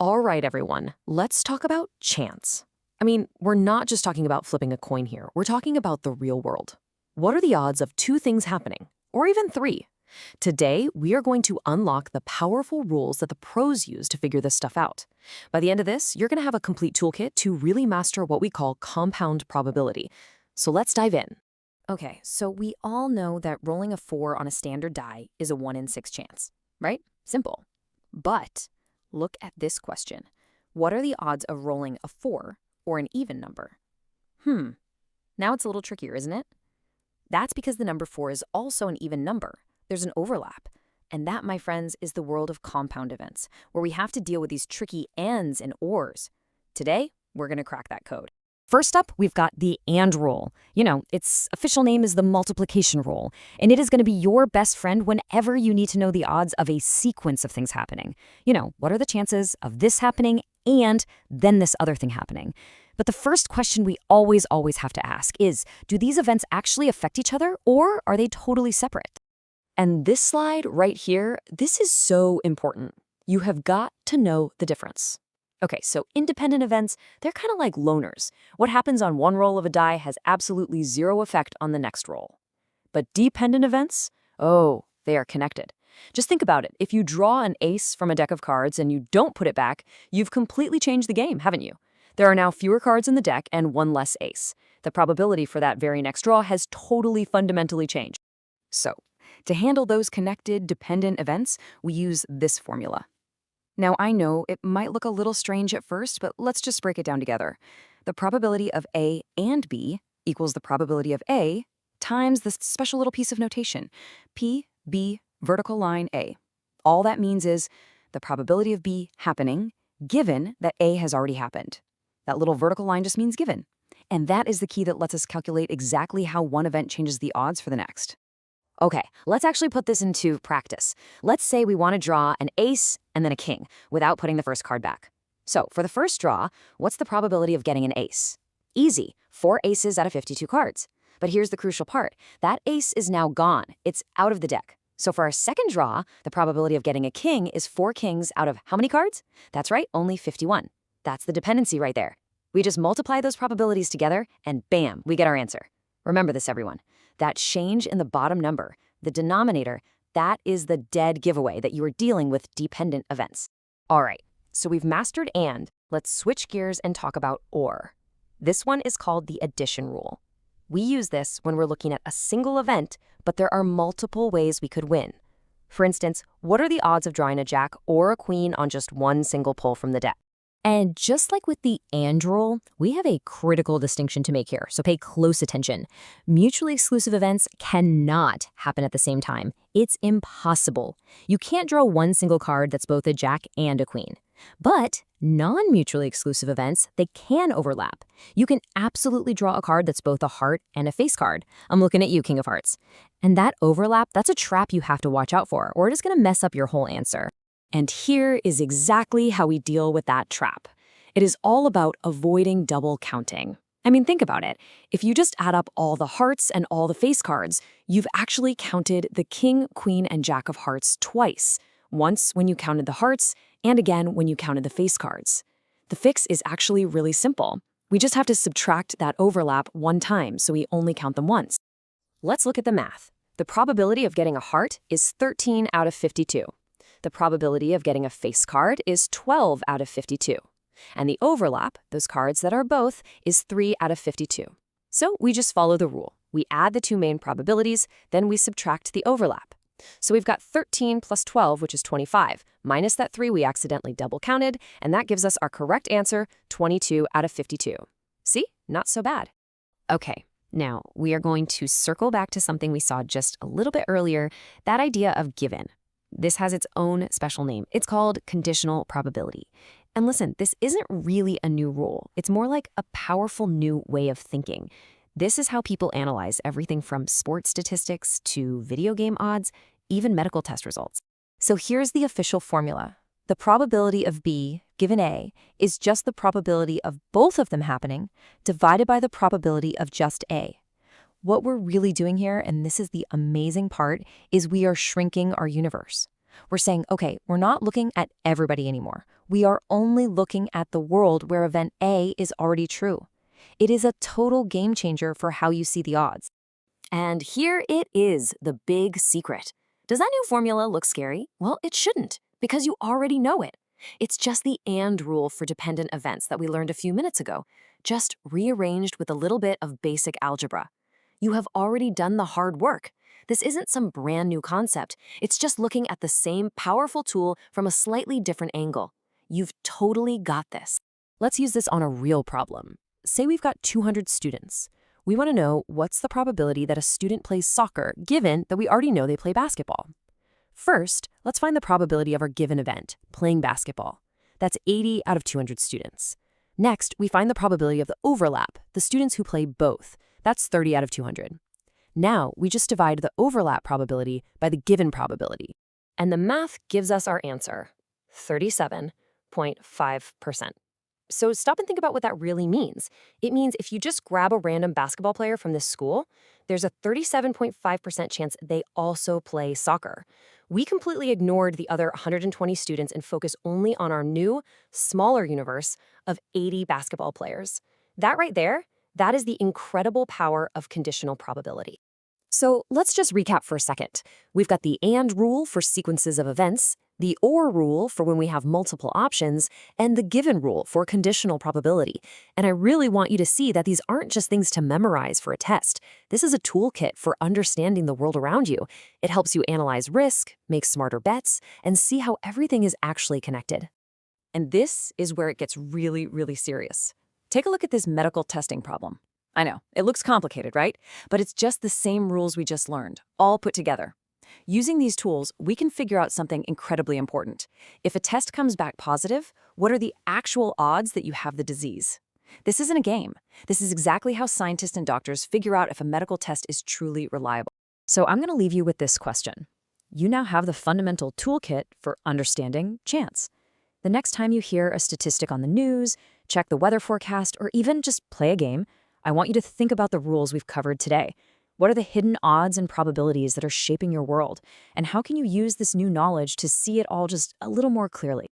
All right, everyone, let's talk about chance. I mean, we're not just talking about flipping a coin here. We're talking about the real world. What are the odds of two things happening? Or even three? Today, we are going to unlock the powerful rules that the pros use to figure this stuff out. By the end of this, you're going to have a complete toolkit to really master what we call compound probability. So let's dive in. Okay, so we all know that rolling a 4 on a standard die is a 1 in 6 chance, right? Simple. But look at this question. What are the odds of rolling a 4 or an even number? Now it's a little trickier, isn't it? That's because the number 4 is also an even number. There's an overlap. And that, my friends, is the world of compound events, where we have to deal with these tricky ands and ors. Today, we're going to crack that code. First up, we've got the AND rule. You know, its official name is the multiplication rule, and it is going to be your best friend whenever you need to know the odds of a sequence of things happening. You know, what are the chances of this happening and then this other thing happening? But the first question we always have to ask is, do these events actually affect each other, or are they totally separate? And this slide right here, this is so important. You have got to know the difference. Okay, so independent events, they're kind of like loners. What happens on one roll of a die has absolutely zero effect on the next roll. But dependent events, oh, they are connected. Just think about it. If you draw an ace from a deck of cards and you don't put it back, you've completely changed the game, haven't you? There are now fewer cards in the deck and one less ace. The probability for that very next draw has totally fundamentally changed. So, to handle those connected, dependent events, we use this formula. Now, I know it might look a little strange at first, but let's just break it down together. The probability of A and B equals the probability of A times this special little piece of notation, P, B, vertical line A. All that means is the probability of B happening given that A has already happened. That little vertical line just means given. And that is the key that lets us calculate exactly how one event changes the odds for the next. Okay, let's actually put this into practice. Let's say we want to draw an ace and then a king without putting the first card back. So for the first draw, what's the probability of getting an ace? Easy, 4 aces out of 52 cards. But here's the crucial part. That ace is now gone. It's out of the deck. So for our second draw, the probability of getting a king is 4 kings out of how many cards? That's right, only 51. That's the dependency right there. We just multiply those probabilities together and bam, we get our answer. Remember this, everyone. That change in the bottom number, the denominator, that is the dead giveaway that you are dealing with dependent events. All right, so we've mastered and. Let's switch gears and talk about or. This one is called the addition rule. We use this when we're looking at a single event, but there are multiple ways we could win. For instance, what are the odds of drawing a jack or a queen on just one single pull from the deck? And just like with the AND rule, we have a critical distinction to make here, so pay close attention. Mutually exclusive events cannot happen at the same time. It's impossible. You can't draw one single card that's both a jack and a queen. But non-mutually exclusive events, they can overlap. You can absolutely draw a card that's both a heart and a face card. I'm looking at you, King of Hearts. And that overlap, that's a trap you have to watch out for, or it is going to mess up your whole answer. And here is exactly how we deal with that trap. It is all about avoiding double counting. I mean, think about it. If you just add up all the hearts and all the face cards, you've actually counted the king, queen, and jack of hearts twice. Once when you counted the hearts, and again when you counted the face cards. The fix is actually really simple. We just have to subtract that overlap one time, so we only count them once. Let's look at the math. The probability of getting a heart is 13 out of 52. The probability of getting a face card is 12 out of 52. And the overlap, those cards that are both, is 3 out of 52. So we just follow the rule. We add the two main probabilities, then we subtract the overlap. So we've got 13 plus 12, which is 25, minus that 3 we accidentally double counted, and that gives us our correct answer, 22 out of 52. See? Not so bad. Okay, now we are going to circle back to something we saw just a little bit earlier, that idea of given. This has its own special name. It's called conditional probability. And listen, this isn't really a new rule. It's more like a powerful new way of thinking. This is how people analyze everything from sports statistics to video game odds, even medical test results. So here's the official formula. The probability of B given A is just the probability of both of them happening divided by the probability of just A. What we're really doing here, and this is the amazing part, is we are shrinking our universe. We're saying, okay, we're not looking at everybody anymore. We are only looking at the world where event A is already true. It is a total game changer for how you see the odds. And here it is, the big secret. Does that new formula look scary? Well, it shouldn't, because you already know it. It's just the and rule for dependent events that we learned a few minutes ago, just rearranged with a little bit of basic algebra. You have already done the hard work. This isn't some brand new concept. It's just looking at the same powerful tool from a slightly different angle. You've totally got this. Let's use this on a real problem. Say we've got 200 students. We want to know what's the probability that a student plays soccer, given that we already know they play basketball. First, let's find the probability of our given event, playing basketball. That's 80 out of 200 students. Next, we find the probability of the overlap, the students who play both. That's 30 out of 200. Now, we just divide the overlap probability by the given probability. And the math gives us our answer, 37.5%. So stop and think about what that really means. It means if you just grab a random basketball player from this school, there's a 37.5% chance they also play soccer. We completely ignored the other 120 students and focused only on our new, smaller universe of 80 basketball players. That right there, that is the incredible power of conditional probability. So let's just recap for a second. We've got the and rule for sequences of events, the or rule for when we have multiple options, and the given rule for conditional probability. And I really want you to see that these aren't just things to memorize for a test. This is a toolkit for understanding the world around you. It helps you analyze risk, make smarter bets, and see how everything is actually connected. And this is where it gets really, really serious. Take a look at this medical testing problem. I know, it looks complicated, right? But it's just the same rules we just learned, all put together. Using these tools, we can figure out something incredibly important. If a test comes back positive, what are the actual odds that you have the disease? This isn't a game. This is exactly how scientists and doctors figure out if a medical test is truly reliable. So I'm going to leave you with this question. You now have the fundamental toolkit for understanding chance. The next time you hear a statistic on the news, check the weather forecast, or even just play a game, I want you to think about the rules we've covered today. What are the hidden odds and probabilities that are shaping your world? And how can you use this new knowledge to see it all just a little more clearly?